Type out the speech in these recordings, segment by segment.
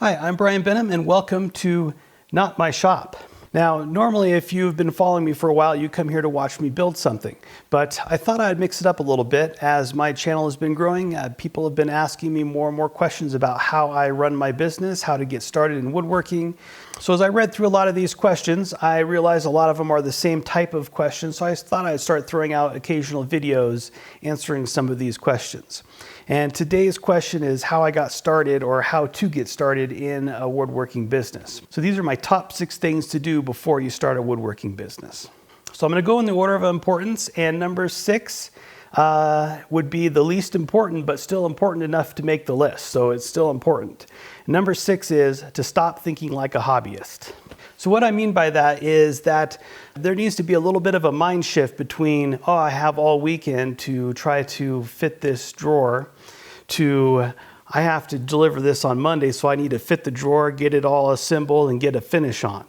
Hi, I'm Brian Benham and welcome to Not My Shop. Now, normally if you've been following me for a while, you come here to watch me build something. But I thought I'd mix it up a little bit as my channel has been growing. People have been asking me more and more questions about how I run my business, how to get started in woodworking. So as I read through a lot of these questions, I realized a lot of them are the same type of questions. So I thought I'd start throwing out occasional videos answering some of these questions. And today's question is how I got started or how to get started in a woodworking business. So these are my top 6 things to do before you start a woodworking business. So I'm going to go in the order of importance, and number 6 would be the least important, but still important enough to make the list. So it's still important. Number 6 is to stop thinking like a hobbyist. So what I mean by that is that there needs to be a little bit of a mind shift between, oh, I have all weekend to try to fit this drawer, to I have to deliver this on Monday, so I need to fit the drawer, get it all assembled, and get a finish on.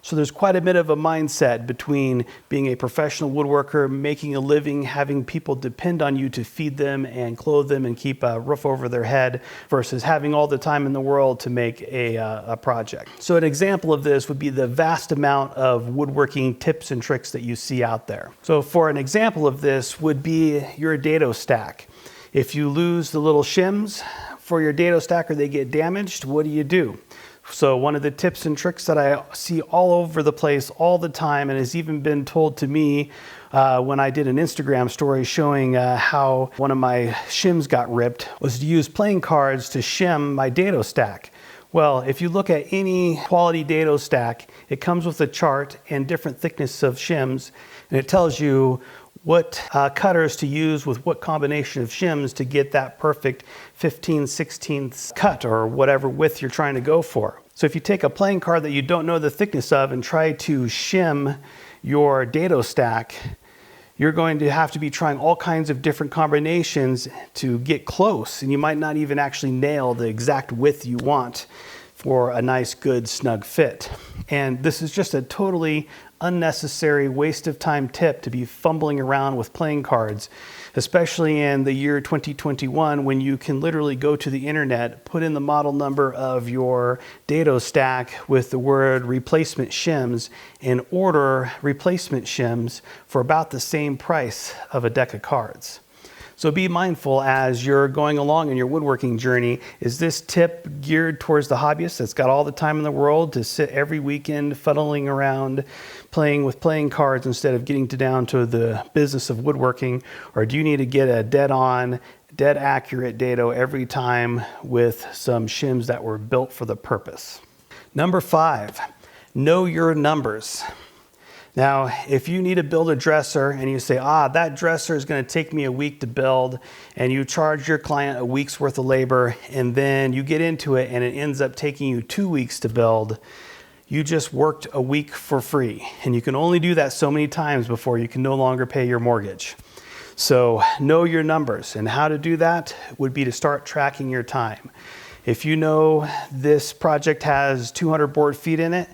So there's quite a bit of a mindset between being a professional woodworker, making a living, having people depend on you to feed them and clothe them and keep a roof over their head, versus having all the time in the world to make a project. So an example of this would be the vast amount of woodworking tips and tricks that you see out there. So for an example of this would be your dado stack. If you lose the little shims for your dado stack or they get damaged, what do? So one of the tips and tricks that I see all over the place all the time, and has even been told to me when I did an Instagram story showing how one of my shims got ripped, was to use playing cards to shim my dado stack. Well, if you look at any quality dado stack, it comes with a chart and different thickness of shims, and it tells you what cutters to use with what combination of shims to get that perfect 15/16 cut or whatever width you're trying to go for. So if you take a playing card that you don't know the thickness of and try to shim your dado stack, you're going to have to be trying all kinds of different combinations to get close, and you might not even actually nail the exact width you want for a nice, good, snug fit. And this is just a totally unnecessary waste of time tip to be fumbling around with playing cards, especially in the year 2021 when you can literally go to the internet, put in the model number of your dado stack with the word replacement shims, and order replacement shims for about the same price of a deck of cards. So be mindful as you're going along in your woodworking journey. Is this tip geared towards the hobbyist that's got all the time in the world to sit every weekend fuddling around playing with playing cards instead of getting down to the business of woodworking? Or do you need to get a dead-on, dead accurate dado every time with some shims that were built for the purpose? Number 5, know your numbers. Now, if you need to build a dresser and you say, that dresser is going to take me a week to build, and you charge your client a week's worth of labor, and then you get into it and it ends up taking you 2 weeks to build, you just worked a week for free. And you can only do that so many times before you can no longer pay your mortgage. So know your numbers, and how to do that would be to start tracking your time. If you know this project has 200 board feet in it,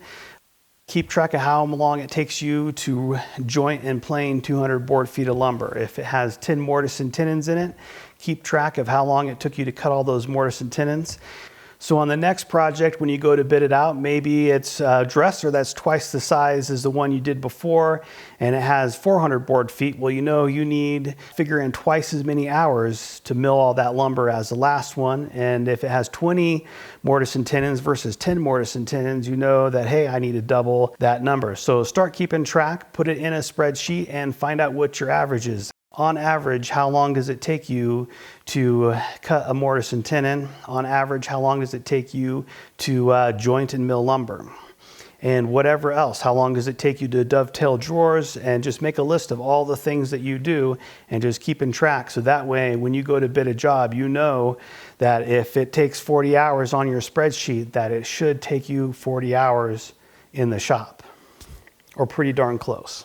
keep track of how long it takes you to joint and plane 200 board feet of lumber. If it has 10 mortise and tenons in it, keep track of how long it took you to cut all those mortise and tenons. So on the next project, when you go to bid it out, maybe it's a dresser that's twice the size as the one you did before, and it has 400 board feet. Well, you know you need figure in twice as many hours to mill all that lumber as the last one. And if it has 20 mortise and tenons versus 10 mortise and tenons, you know that, hey, I need to double that number. So start keeping track, put it in a spreadsheet, and find out what your average is. On average, how long does it take you to cut a mortise and tenon? On average, how long does it take you to joint and mill lumber? And whatever else, how long does it take you to dovetail drawers? And just make a list of all the things that you do and just keep in track. So that way, when you go to bid a job, you know that if it takes 40 hours on your spreadsheet, that it should take you 40 hours in the shop, or pretty darn close.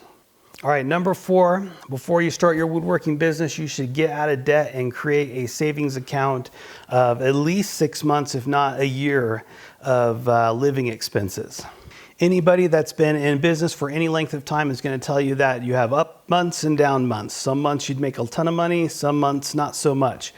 All right, number 4, before you start your woodworking business, you should get out of debt and create a savings account of at least 6 months, if not a year, of living expenses. Anybody that's been in business for any length of time is going to tell you that you have up months and down months. Some months you'd make a ton of money, some months not so much.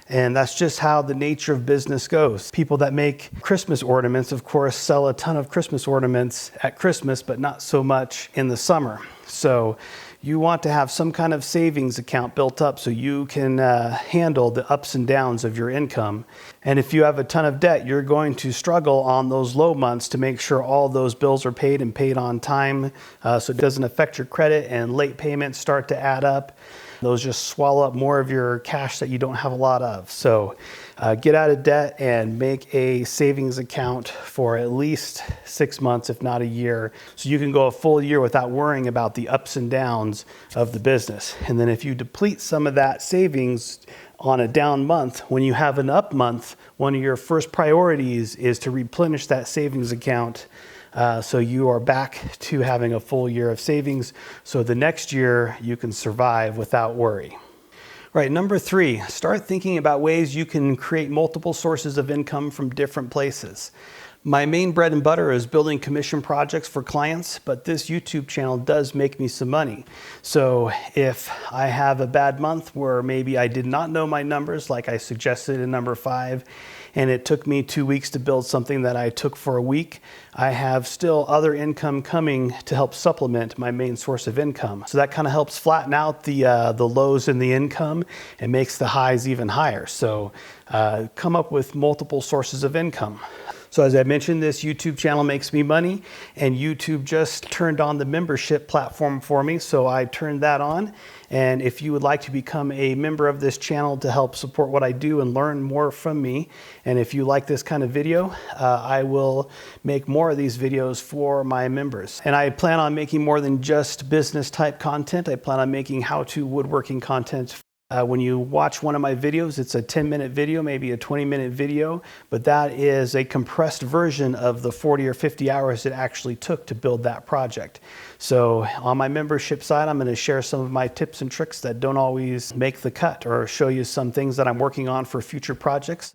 And that's just how the nature of business goes. People that make Christmas ornaments, of course, sell a ton of Christmas ornaments at Christmas, but not so much in the summer. So you want to have some kind of savings account built up so you can handle the ups and downs of your income. And if you have a ton of debt, you're going to struggle on those low months to make sure all those bills are paid and paid on time, so it doesn't affect your credit and late payments start to add up. Those just swallow up more of your cash that you don't have a lot of. So get out of debt and make a savings account for at least 6 months, if not a year, so you can go a full year without worrying about the ups and downs of the business. And then if you deplete some of that savings on a down month, when you have an up month, one of your first priorities is to replenish that savings account, so you are back to having a full year of savings, so the next year you can survive without worry. Right, number 3, start thinking about ways you can create multiple sources of income from different places. My main bread and butter is building commission projects for clients, but this YouTube channel does make me some money. So if I have a bad month where maybe I did not know my numbers, like I suggested in number 5, and it took me 2 weeks to build something that I took for a week, I have still other income coming to help supplement my main source of income. So that kind of helps flatten out the lows in the income and makes the highs even higher. So come up with multiple sources of income. So as I mentioned, this YouTube channel makes me money, and YouTube just turned on the membership platform for me, so I turned that on. And if you would like to become a member of this channel to help support what I do and learn more from me, and if you like this kind of video, I will make more of these videos for my members. And I plan on making more than just business type content. I plan on making how-to woodworking content. When you watch one of my videos, it's a 10-minute video, maybe a 20-minute video, but that is a compressed version of the 40 or 50 hours it actually took to build that project. So on my membership side, I'm going to share some of my tips and tricks that don't always make the cut, or show you some things that I'm working on for future projects.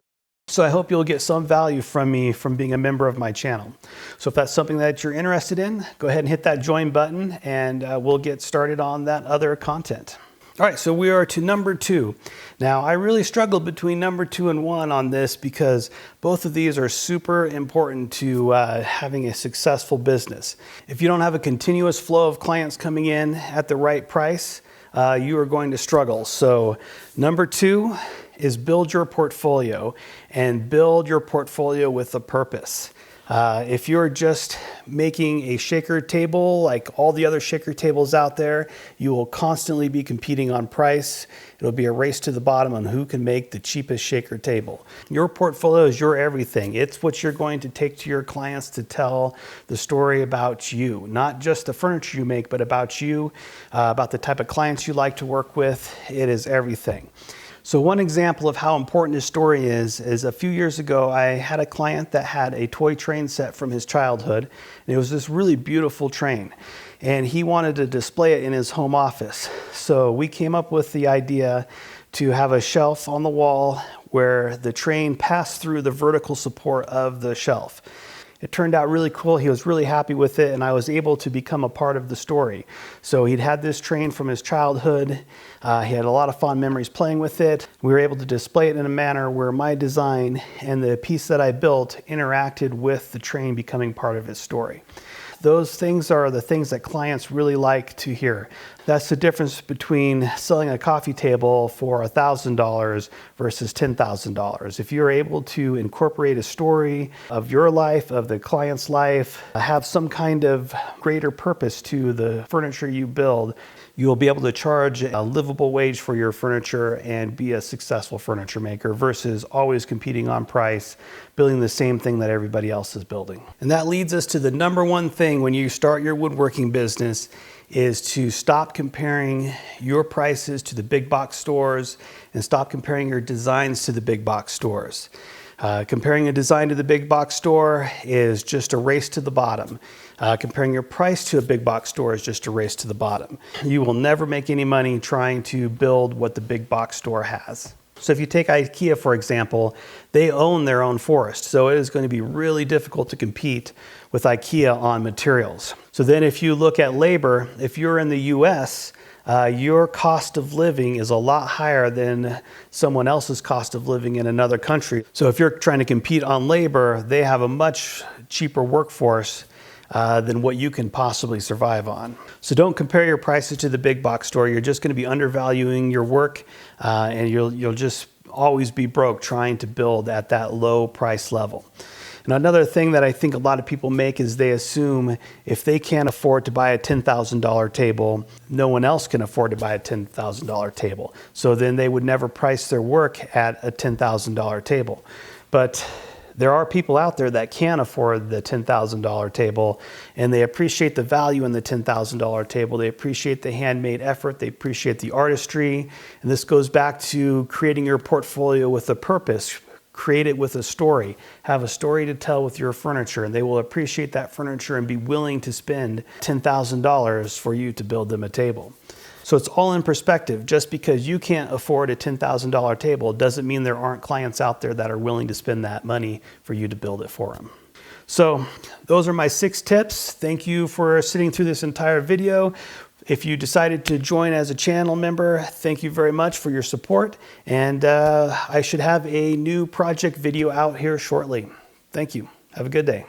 So I hope you'll get some value from me from being a member of my channel. So if that's something that you're interested in, go ahead and hit that join button, and we'll get started on that other content. All right, so we are to number 2. Now, I really struggled between number 2 and 1 on this because both of these are super important to having a successful business. If you don't have a continuous flow of clients coming in at the right price, you are going to struggle. So number 2 is build your portfolio, and build your portfolio with a purpose. If you're just making a shaker table like all the other shaker tables out there, you will constantly be competing on price. It'll be a race to the bottom on who can make the cheapest shaker table. Your portfolio is your everything. It's what you're going to take to your clients to tell the story about you. Not just the furniture you make, but about you, about the type of clients you like to work with. It is everything. So one example of how important this story is a few years ago, I had a client that had a toy train set from his childhood, and it was this really beautiful train, and he wanted to display it in his home office. So we came up with the idea to have a shelf on the wall where the train passed through the vertical support of the shelf. It turned out really cool. He was really happy with it, and I was able to become a part of the story. So he'd had this train from his childhood. He had a lot of fond memories playing with it. We were able to display it in a manner where my design and the piece that I built interacted with the train becoming part of his story. Those things are the things that clients really like to hear. That's the difference between selling a coffee table for $1,000 versus $10,000. If you're able to incorporate a story of your life, of the client's life, have some kind of greater purpose to the furniture you build, you will be able to charge a livable wage for your furniture and be a successful furniture maker versus always competing on price, building the same thing that everybody else is building. And that leads us to the number one thing when you start your woodworking business is to stop comparing your prices to the big box stores and stop comparing your designs to the big box stores. Comparing a design to the big box store is just a race to the bottom. Comparing your price to a big box store is just a race to the bottom. You will never make any money trying to build what the big box store has. So if you take IKEA, for example, they own their own forest. So it is going to be really difficult to compete with IKEA on materials. So then if you look at labor, if you're in the US, your cost of living is a lot higher than someone else's cost of living in another country. So if you're trying to compete on labor, they have a much cheaper workforce than what you can possibly survive on. So don't compare your prices to the big box store. You're just going to be undervaluing your work, and you'll just always be broke trying to build at that low price level. And another thing that I think a lot of people make is they assume if they can't afford to buy a $10,000 table, no one else can afford to buy a $10,000 table. So then they would never price their work at a $10,000 table. But there are people out there that can afford the $10,000 table, and they appreciate the value in the $10,000 table. They appreciate the handmade effort. They appreciate the artistry. And this goes back to creating your portfolio with a purpose. Create it with a story. Have a story to tell with your furniture, and they will appreciate that furniture and be willing to spend $10,000 for you to build them a table. So it's all in perspective. Just because you can't afford a $10,000 table doesn't mean there aren't clients out there that are willing to spend that money for you to build it for them. So those are my 6 tips. Thank you for sitting through this entire video. If you decided to join as a channel member, thank you very much for your support. And I should have a new project video out here shortly. Thank you. Have a good day.